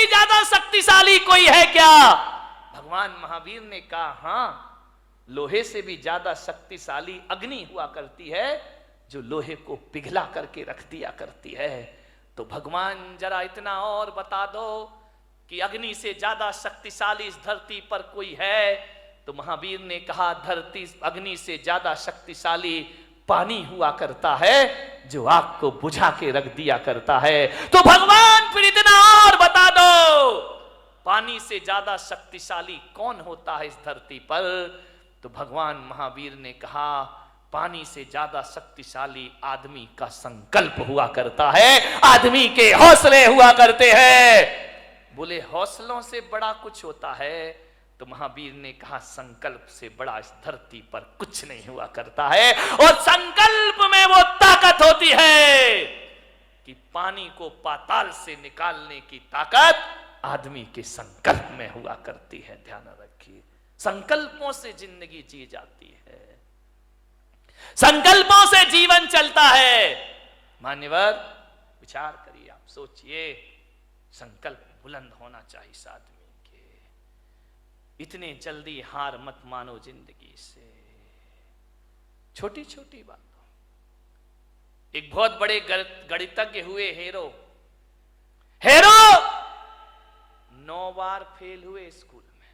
भी ज्यादा शक्तिशाली कोई है क्या? भगवान महावीर ने कहा हां, लोहे से भी ज्यादा शक्तिशाली अग्नि हुआ करती है, जो लोहे को पिघला करके रख दिया करती है। तो भगवान जरा इतना और बता दो कि अग्नि से ज्यादा शक्तिशाली इस धरती पर कोई है? तो महावीर ने कहा धरती अग्नि से ज्यादा शक्तिशाली पानी हुआ करता है, जो आग को बुझा के रख दिया करता है। तो भगवान फिर इतना और बता दो, पानी से ज्यादा शक्तिशाली कौन होता है इस धरती पर? तो भगवान महावीर ने कहा पानी से ज्यादा शक्तिशाली आदमी का संकल्प हुआ करता है, आदमी के हौसले हुआ करते हैं। बोले हौसलों से बड़ा कुछ होता है? तो महावीर ने कहा संकल्प से बड़ा इस धरती पर कुछ नहीं हुआ करता है। और संकल्प में वो ताकत होती है कि पानी को पाताल से निकालने की ताकत आदमी के संकल्प में हुआ करती है। ध्यान रखिए, संकल्पों से जिंदगी जी जाती है, संकल्पों से जीवन चलता है। मान्यवर विचार करिए, आप सोचिए, संकल्प बुलंद होना चाहिए इस आदमी के। इतने जल्दी हार मत मानो जिंदगी से, छोटी छोटी बातों। एक बहुत बड़े गणितज्ञ हुए हेरो 9 बार फेल हुए स्कूल में।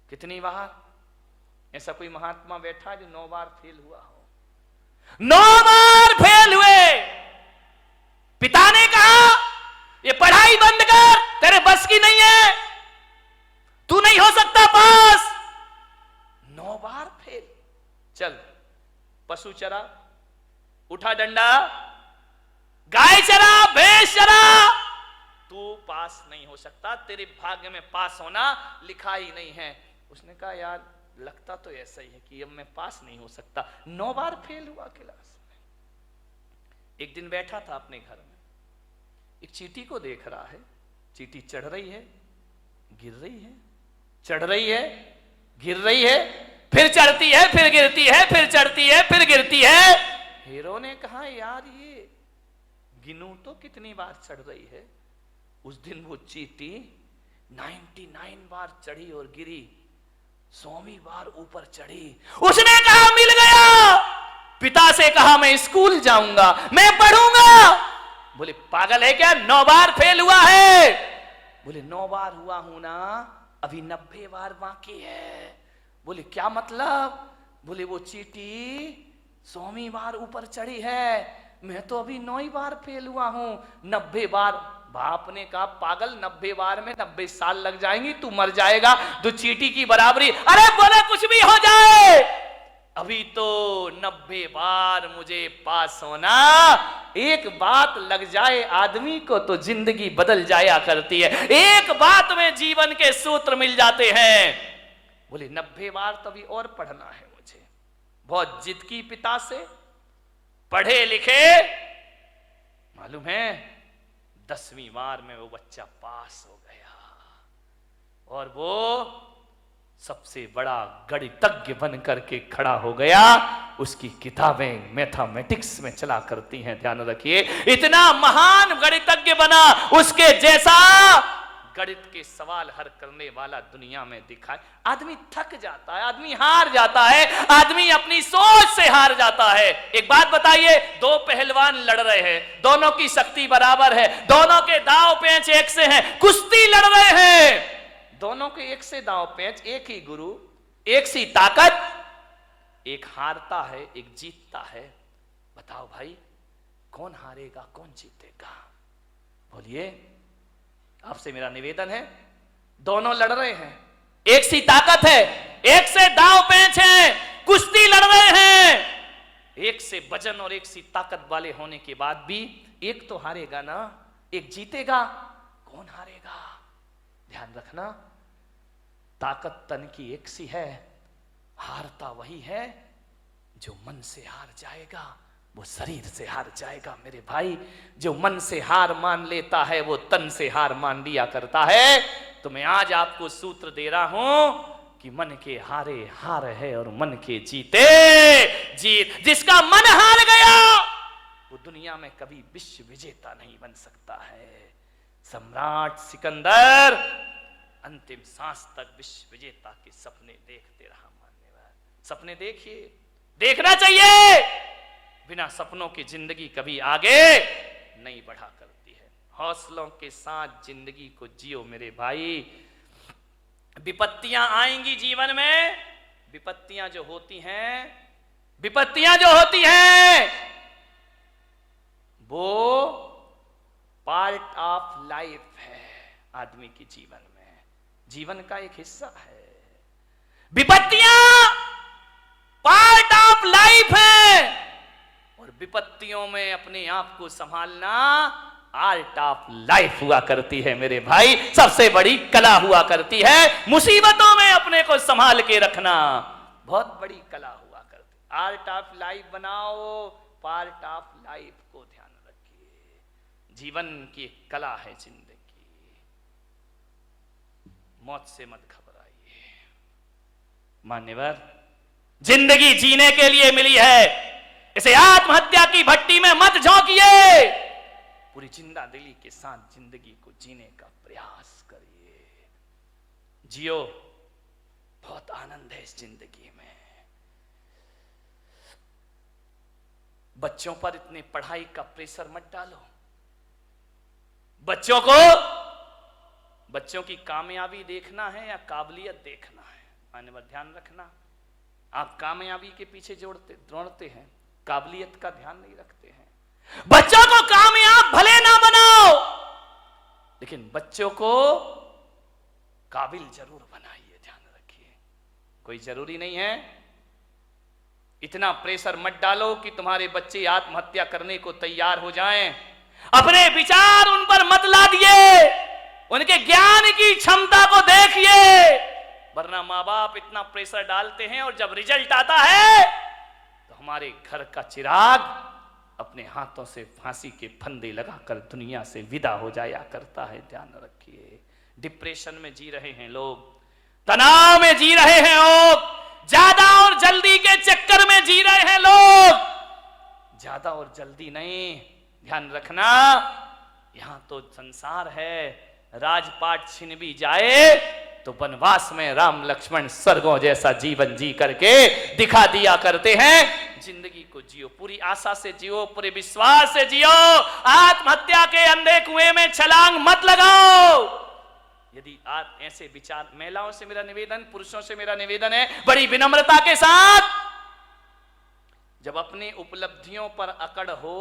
कितनी बार? ऐसा कोई महात्मा बैठा जो 9 बार फेल हुआ हो? 9 बार फेल हुए। पिता ने कहा ये पढ़ाई बंद कर, तेरे बस की नहीं है, तू नहीं हो सकता पास। 9 बार फेल। चल पशु चरा, उठा डंडा, गाय चरा, भैंस चरा, तू पास नहीं हो सकता, तेरे भाग्य में पास होना लिखा ही नहीं है। उसने कहा यार लगता तो ऐसा ही है कि अब मैं पास नहीं हो सकता। 9 बार फेल हुआ क्लास में। एक दिन बैठा था अपने घर में, एक चींटी को देख रहा है। चींटी चढ़ रही है, गिर रही है, चढ़ रही है, गिर रही है, फिर चढ़ती है, फिर गिरती है, फिर चढ़ती है, फिर गिरती है। हीरो ने कहा यार ये गिनूं तो कितनी बार चढ़ रही है। उस दिन वो चींटी 99 बार चढ़ी और गिरी, 100वीं बार ऊपर चढ़ी। उसने कहा मिल गया। पिता से कहा मैं स्कूल जाऊंगा, मैं पढ़ूंगा। बोले पागल है क्या, 9 बार फेल हुआ है? बोले 9 बार हुआ हूं ना, अभी 90 बार बाकी है। बोले क्या मतलब? बोले वो चींटी 100वीं बार ऊपर चढ़ी है, मैं तो अभी 9 ही बार फेल हुआ हूं, 90 बार। बाप ने कहा पागल, 90 बार में 90 साल लग जाएंगी, तू मर जाएगा, तो चींटी की बराबरी। अरे बोले कुछ भी हो जाए, अभी तो 90 बार मुझे पास होना। एक बात लग जाए आदमी को तो जिंदगी बदल जाया करती है। एक बात में जीवन के सूत्र मिल जाते हैं। बोले 90 बार तो अभी और पढ़ना है मुझे। बहुत जिद की पिता से, पढ़े लिखे, मालूम है 10वीं बार में वो बच्चा पास हो गया और वो सबसे बड़ा गणितज्ञ बन करके खड़ा हो गया। उसकी किताबें मैथमेटिक्स में चला करती हैं। ध्यान रखिए, इतना महान गणितज्ञ बना, उसके जैसा गणित के सवाल हल करने वाला दुनिया में दिखाए। आदमी थक जाता है, आदमी हार जाता है, आदमी अपनी सोच से हार जाता है। एक बात बताइए, 2 पहलवान लड़ रहे हैं, दोनों की शक्ति बराबर है, दोनों के दांव पेंच एक से हैं, कुश्ती लड़ रहे हैं, दोनों के एक से दांव पेंच, एक ही गुरु, एक सी ताकत, एक हारता है, एक जीतता है। बताओ भाई कौन हारेगा, कौन जीतेगा? बोलिए, आपसे मेरा निवेदन है, दोनों लड़ रहे हैं, एक सी ताकत है, एक से दांव पेंच है, कुश्ती लड़ रहे हैं। एक से वजन और एक सी ताकत वाले होने के बाद भी एक तो हारेगा ना, एक जीतेगा। कौन हारेगा? ध्यान रखना, ताकत तन की एक सी है, हारता वही है जो मन से हार जाएगा, वो शरीर से हार जाएगा। मेरे भाई, जो मन से हार मान लेता है वो तन से हार मान लिया करता है। तो मैं आज आपको सूत्र दे रहा हूं कि मन के हारे हार है और मन के जीते जीत। जिसका मन हार गया वो दुनिया में कभी विश्व विजेता नहीं बन सकता है। सम्राट सिकंदर अंतिम सांस तक विश्व विजेता के सपने देखते रहा। मान्यवर, सपने देखिए, देखना चाहिए। बिना सपनों की जिंदगी कभी आगे नहीं बढ़ा करती है। हौसलों के साथ जिंदगी को जियो मेरे भाई। विपत्तियां आएंगी जीवन में, विपत्तियां जो होती हैं वो पार्ट ऑफ लाइफ है आदमी के जीवन में, जीवन का एक हिस्सा है। विपत्तियां पार्ट ऑफ लाइफ है और विपत्तियों में अपने आप को संभालना आर्ट ऑफ लाइफ हुआ करती है मेरे भाई। सबसे बड़ी कला हुआ करती है मुसीबतों में अपने को संभाल के रखना, बहुत बड़ी कला हुआ करती। आर्ट ऑफ लाइफ बनाओ, पार्ट ऑफ लाइफ को ध्यान रखिए। जीवन की एक कला है जिंदगी, मौत से मत घबराइए। मान्यवर, जिंदगी जीने के लिए मिली है, इसे आत्महत्या की भट्टी में मत झोंकिए। पूरी जिंदा दिली के साथ जिंदगी को जीने का प्रयास करिए। जियो, बहुत आनंद है इस जिंदगी में। बच्चों पर इतने पढ़ाई का प्रेशर मत डालो। बच्चों की कामयाबी देखना है या काबिलियत देखना है? मान्यवर, ध्यान रखना, आप कामयाबी के पीछे दौड़ते हैं, काबिलियत का ध्यान नहीं रखते हैं। बच्चों को कामयाब भले ना बनाओ, लेकिन बच्चों को काबिल जरूर बनाइए। ध्यान रखिए, कोई जरूरी नहीं है इतना प्रेशर मत डालो कि तुम्हारे बच्चे आत्महत्या करने को तैयार हो जाएं। अपने विचार उन पर मत लादिए, उनके ज्ञान की क्षमता को देखिए। वरना माँ बाप इतना प्रेशर डालते हैं और जब रिजल्ट आता है तो हमारे घर का चिराग अपने हाथों से फांसी के फंदे लगाकर दुनिया से विदा हो जाया करता है। ध्यान रखिए, डिप्रेशन में जी रहे हैं लोग, तनाव में जी रहे हैं लोग, ज्यादा और जल्दी के चक्कर में जी रहे हैं लोग। ज्यादा और जल्दी नहीं, ध्यान रखना, यहां तो संसार है। राजपाट छिन भी जाए तो वनवास में राम लक्ष्मण स्वर्गों जैसा जीवन जी करके दिखा दिया करते हैं। जिंदगी को जियो, पूरी आशा से जियो, पूरे विश्वास से जियो। आत्महत्या के अंधे कुएं में छलांग मत लगाओ। यदि आप ऐसे विचार, महिलाओं से मेरा निवेदन, पुरुषों से मेरा निवेदन है बड़ी विनम्रता के साथ, जब अपनी उपलब्धियों पर अकड़ हो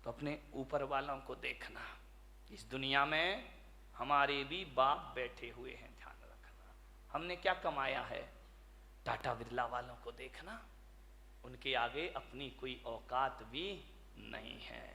तो अपने ऊपर वालों को देखना। इस दुनिया में हमारे भी बाप बैठे हुए हैं, ध्यान रखना। हमने क्या कमाया है? टाटा बिरला वालों को देखना, उनके आगे अपनी कोई औकात भी नहीं है,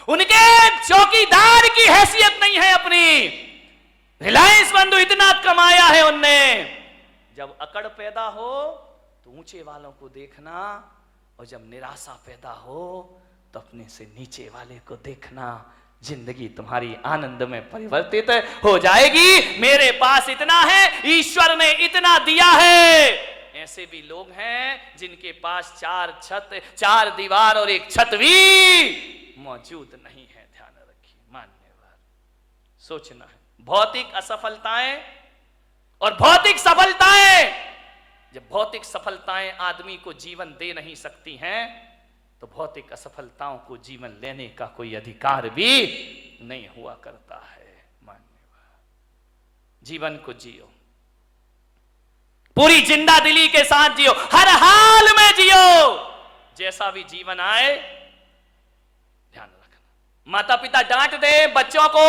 उनके चौकीदार की हैसियत नहीं है अपनी। रिलायंस बंधु इतना कमाया है उनने। जब अकड़ पैदा हो तो ऊंचे वालों को देखना, और जब निराशा पैदा हो तो अपने से नीचे वाले को देखना। जिंदगी तुम्हारी आनंद में परिवर्तित हो जाएगी। मेरे पास इतना है, ईश्वर ने इतना दिया है। ऐसे भी लोग हैं जिनके पास 4 छत, 4 दीवार और 1 छत भी मौजूद नहीं है। ध्यान रखिए, मान्यवर, सोचना है। भौतिक असफलताएं और भौतिक सफलताएं, जब भौतिक सफलताएं आदमी को जीवन दे नहीं सकती हैं तो भौतिक असफलताओं को जीवन लेने का कोई अधिकार भी नहीं हुआ करता है। मान्यवर, जीवन को जियो, पूरी जिंदा दिली के साथ जियो, हर हाल में जियो। जैसा भी जीवन आए, ध्यान रखना। माता पिता डांट दे, बच्चों को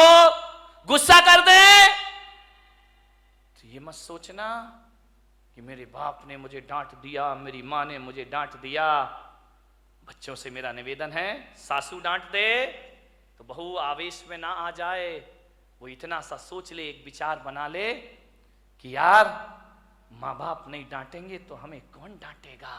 गुस्सा कर दे तो ये मत सोचना कि मेरे बाप ने मुझे डांट दिया, मेरी मां ने मुझे डांट दिया। बच्चों से मेरा निवेदन है, सासू डांट दे तो बहू आवेश में ना आ जाए। वो इतना सा सोच ले, एक विचार बना ले कि यार माँ बाप नहीं डांटेंगे तो हमें कौन डांटेगा।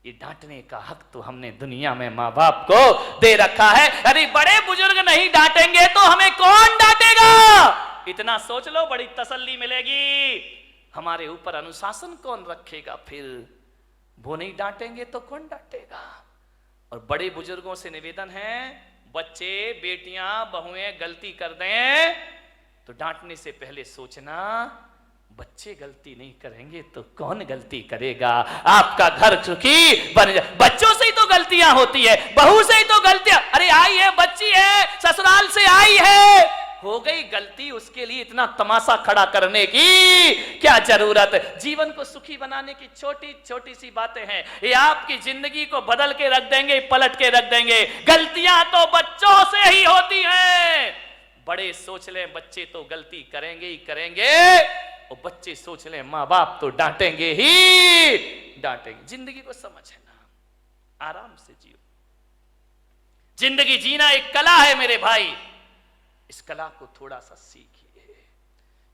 ये डांटने का हक तो हमने दुनिया में माँ बाप को दे रखा है। अरे बड़े बुजुर्ग नहीं डांटेंगे तो हमें कौन डांटेगा। इतना सोच लो, बड़ी तसल्ली मिलेगी। हमारे ऊपर अनुशासन कौन रखेगा फिर? वो नहीं डांटेंगे तो कौन डांटेगा। और बड़े बुजुर्गों से निवेदन है, बच्चे बेटियां बहुएं गलती कर दें तो डांटने से पहले सोचना, बच्चे गलती नहीं करेंगे तो कौन गलती करेगा। आपका घर सुखी बन जाए। बच्चों से ही तो गलतियां होती है, बहू से ही तो गलतियां। अरे आई है, बच्ची है, ससुराल से आई है, हो गई गलती, उसके लिए इतना तमाशा खड़ा करने की क्या जरूरत। जीवन को सुखी बनाने की छोटी छोटी सी बातें हैं, ये आपकी जिंदगी को बदल के रख देंगे, पलट के रख देंगे। गलतियां तो बच्चों से ही होती हैं। बड़े सोच लें बच्चे तो गलती करेंगे ही करेंगे, और बच्चे सोच लें मां बाप तो डांटेंगे ही डांटेंगे। जिंदगी को समझना, आराम से जियो। जिंदगी जीना एक कला है मेरे भाई, इस कला को थोड़ा सा सीखिए।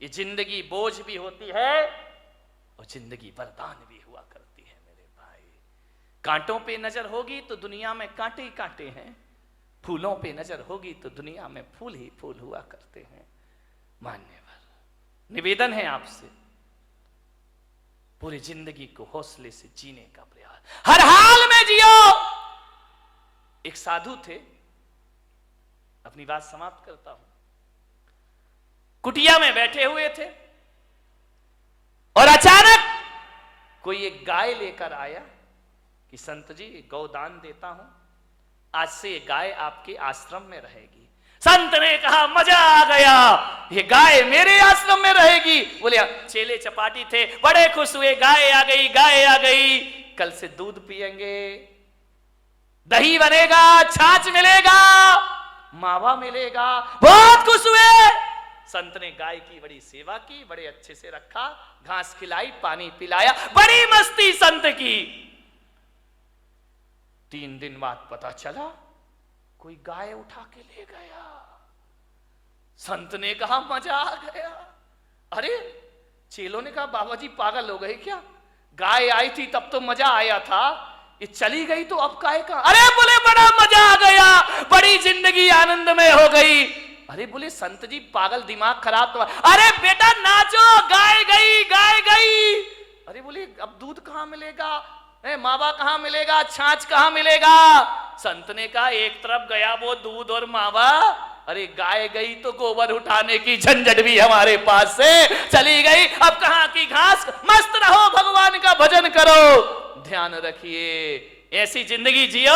ये जिंदगी बोझ भी होती है और जिंदगी वरदान भी हुआ करती है मेरे भाई। कांटों पे नजर होगी तो दुनिया में कांटे ही कांटे हैं, फूलों पे नजर होगी तो दुनिया में फूल ही फूल हुआ करते हैं। मान्यवर निवेदन है आपसे, पूरी जिंदगी को हौसले से जीने का प्रयास, हर हाल में जियो। एक साधु थे, अपनी बात समाप्त करता हूं। कुटिया में बैठे हुए थे और अचानक कोई एक गाय लेकर आया कि संत जी गौदान देता हूं, आज से ये गाय आपके आश्रम में रहेगी। संत ने कहा मजा आ गया, ये गाय मेरे आश्रम में रहेगी। बोले चेले चपाटी थे, बड़े खुश हुए, गाय आ गई, गाय आ गई, कल से दूध पिएंगे, दही बनेगा, छाछ मिलेगा, मावा मिलेगा। बहुत खुश हुए। संत ने गाय की बड़ी सेवा की, बड़े अच्छे से रखा, घास खिलाई, पानी पिलाया, बड़ी मस्ती संत की। 3 दिन बाद पता चला कोई गाय उठा के ले गया। संत ने कहा मजा आ गया। अरे चेलों ने कहा बाबा जी पागल हो गए क्या, गाय आई थी तब तो मजा आया था, ये चली गई तो अब गाय का। अरे बोले बड़ा मजा आ गया, बड़ी जिंदगी आनंद में हो गई। अरे बोले संत जी पागल, दिमाग खराब तो। अरे बेटा नाचो, गाय गई, गाय गई। अरे बोले अब दूध कहां मिलेगा, मावा कहां मिलेगा, छाछ कहां मिलेगा। संत ने कहा एक तरफ गया वो दूध और मावा, अरे गाय गई तो गोबर उठाने की झंझट भी हमारे पास से चली गई। अब कहां की घास। मस्त रहो, भगवान का भजन करो, ध्यान रखिए, ऐसी जिंदगी जियो,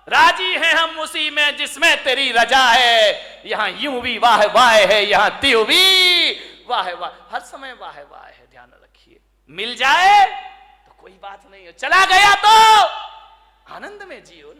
राजी हैं हम उसी में जिसमें तेरी रजा है। यहां यूं भी वाह वाह है, यहां त्यों भी वाह वाह, हर समय वाह वाह है, ध्यान रखिए। मिल जाए तो कोई बात नहीं हो, चला गया तो आनंद में जियो।